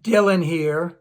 Dylan here.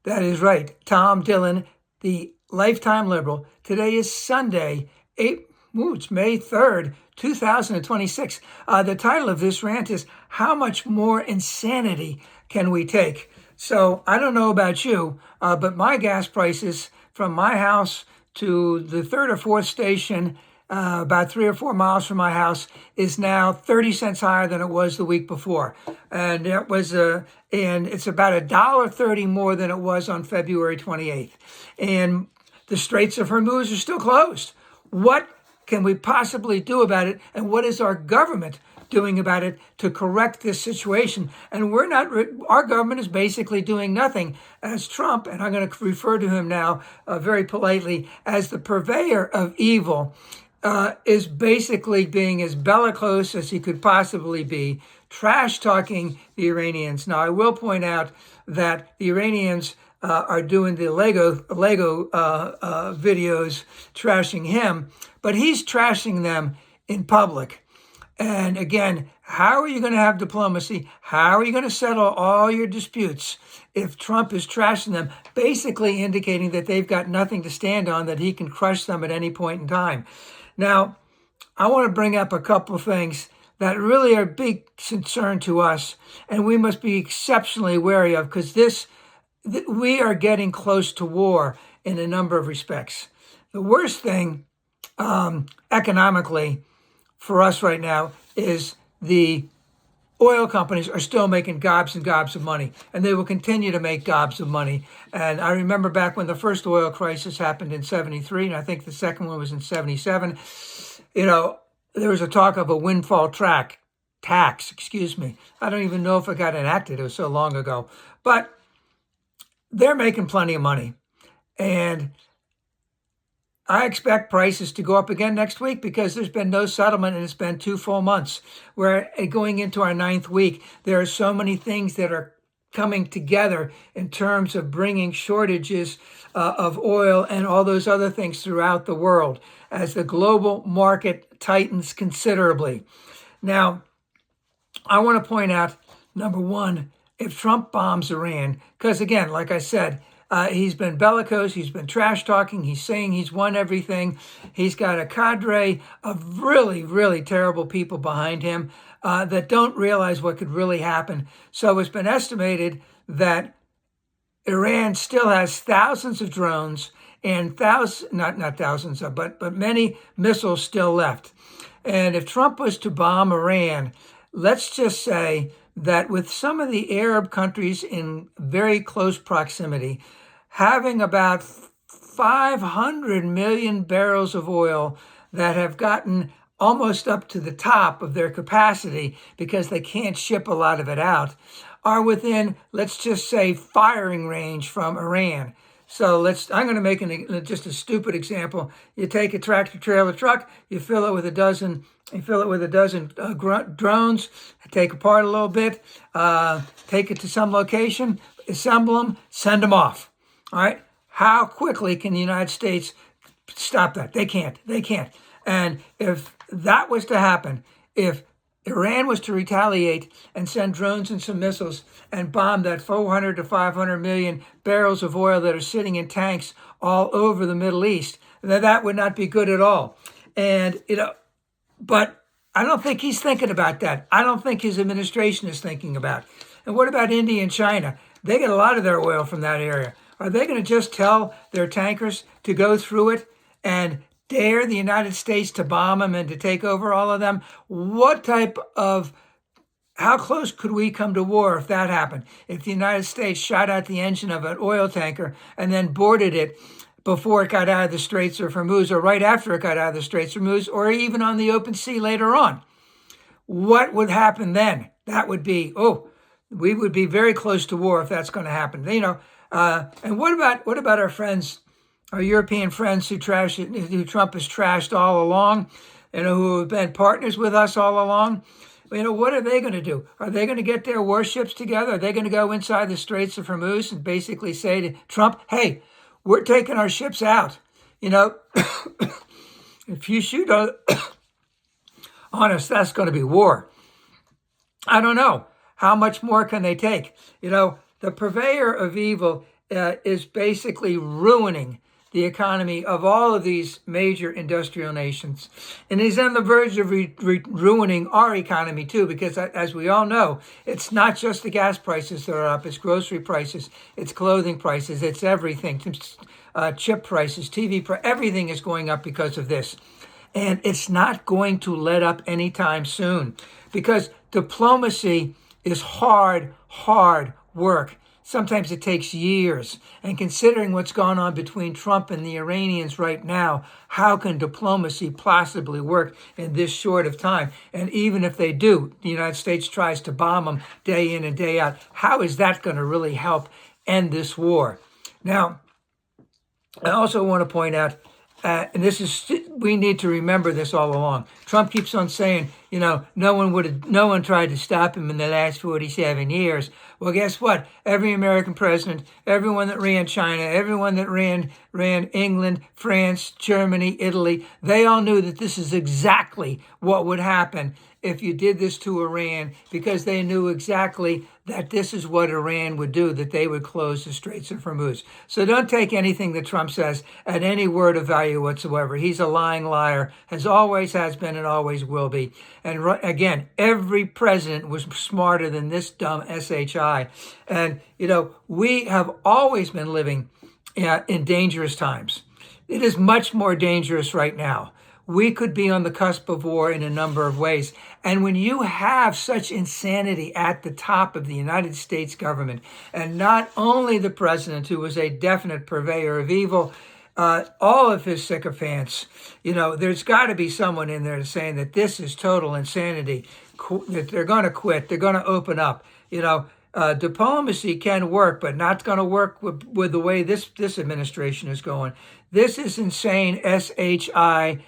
That is right, Tom Dillon, the lifetime liberal. Today is Sunday, it's May 3rd, 2026. The title of this rant is, How Much More Insanity Can We Take? So I don't know about you, but my gas prices from my house to the third or fourth station, about 3 or 4 miles from my house, is now 30 cents higher than it was the week before. And it's about $1.30 more than it was on February 28th. And the Straits of Hormuz are still closed. What can we possibly do about it? And what is our government doing about it to correct this situation? And our government is basically doing nothing, as Trump, and I'm going to refer to him now very politely, as the purveyor of evil, is basically being as bellicose as he could possibly be, trash talking the Iranians. Now, I will point out that the Iranians are doing the Lego videos trashing him, but he's trashing them in public. And again, how are you going to have diplomacy? How are you going to settle all your disputes if Trump is trashing them, basically indicating that they've got nothing to stand on, that he can crush them at any point in time? Now, I want to bring up a couple of things that really are a big concern to us, and we must be exceptionally wary of, because we are getting close to war in a number of respects. The worst thing economically for us right now is the oil companies are still making gobs and gobs of money, and they will continue to make gobs of money. And I remember back when the first oil crisis happened in 73, and I think the second one was in 77, there was a talk of a windfall tax. I don't even know if it got enacted. It was so long ago. But they're making plenty of money. And I expect prices to go up again next week, because there's been no settlement and it's been 2 full months. We're going into our 9th week. There are so many things that are coming together in terms of bringing shortages of oil and all those other things throughout the world as the global market tightens considerably. Now, I want to point out, number one, if Trump bombs Iran, because again, like I said, he's been bellicose, he's been trash talking, he's saying he's won everything. He's got a cadre of really, really terrible people behind him that don't realize what could really happen. So it's been estimated that Iran still has thousands of drones and but many missiles still left. And if Trump was to bomb Iran, let's just say that with some of the Arab countries in very close proximity, having about 500 million barrels of oil that have gotten almost up to the top of their capacity because they can't ship a lot of it out, are within, let's just say, firing range from Iran. So I'm going to make just a stupid example. You take a tractor trailer truck, you fill it with a dozen drones, take apart a little bit, take it to some location, assemble them, send them off. All right. How quickly can the United States stop that? They can't. And if that was to happen, if Iran was to retaliate and send drones and some missiles and bomb that 400 to 500 million barrels of oil that are sitting in tanks all over the Middle East, then that would not be good at all. And, but I don't think he's thinking about that. I don't think his administration is thinking about it. And what about India and China? They get a lot of their oil from that area. Are they going to just tell their tankers to go through it and dare the United States to bomb them and to take over all of them? How close could we come to war if that happened? If the United States shot out the engine of an oil tanker and then boarded it before it got out of the Straits of Hormuz, or right after it got out of the Straits of Hormuz, or even on the open sea later on, what would happen then? That would be, we would be very close to war if that's going to happen. And what about our friends, our European friends who Trump has trashed all along, who have been partners with us all along? What are they going to do? Are they going to get their warships together? Are they going to go inside the Straits of Hormuz and basically say to Trump, hey, we're taking our ships out? If you shoot on us, that's going to be war. I don't know. How much more can they take? The purveyor of evil is basically ruining the economy of all of these major industrial nations. And he's on the verge of ruining our economy too, because as we all know, it's not just the gas prices that are up, it's grocery prices, it's clothing prices, it's everything, chip prices, TV prices, everything is going up because of this. And it's not going to let up anytime soon, because diplomacy is hard work. Sometimes it takes years. And considering what's gone on between Trump and the Iranians right now, how can diplomacy possibly work in this short of time? And even if they do, the United States tries to bomb them day in and day out. How is that going to really help end this war? Now, I also want to point out, and we need to remember this all along. Trump keeps on saying, no one tried to stop him in the last 47 years. Well, guess what? Every American president, everyone that ran China, everyone that ran England, France, Germany, Italy, they all knew that this is exactly what would happen if you did this to Iran, because they knew exactly that this is what Iran would do, that they would close the Straits of Hormuz. So don't take anything that Trump says at any word of value whatsoever. He's a lying liar, has been, and always will be. And again, every president was smarter than this dumb SHI. And, we have always been living in dangerous times. It is much more dangerous right now. We could be on the cusp of war in a number of ways. And when you have such insanity at the top of the United States government, and not only the president, who was a definite purveyor of evil, all of his sycophants, there's got to be someone in there saying that this is total insanity, that they're going to quit, they're going to open up. Diplomacy can work, but not going to work with the way this administration is going. This is insane, SHI.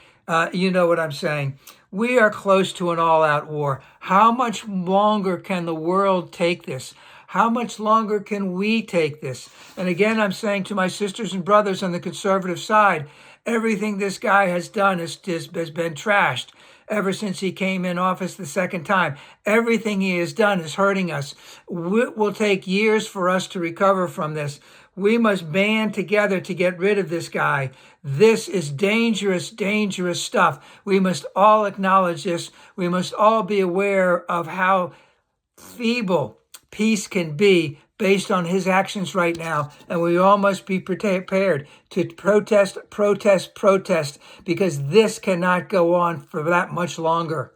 You know what I'm saying. We are close to an all-out war. How much longer can the world take this? How much longer can we take this? And again, I'm saying to my sisters and brothers on the conservative side, everything this guy has done has been trashed ever since he came in office the second time. Everything he has done is hurting us. It will take years for us to recover from this. We must band together to get rid of this guy. This is dangerous, dangerous stuff. We must all acknowledge this. We must all be aware of how feeble peace can be based on his actions right now. And we all must be prepared to protest, because this cannot go on for that much longer.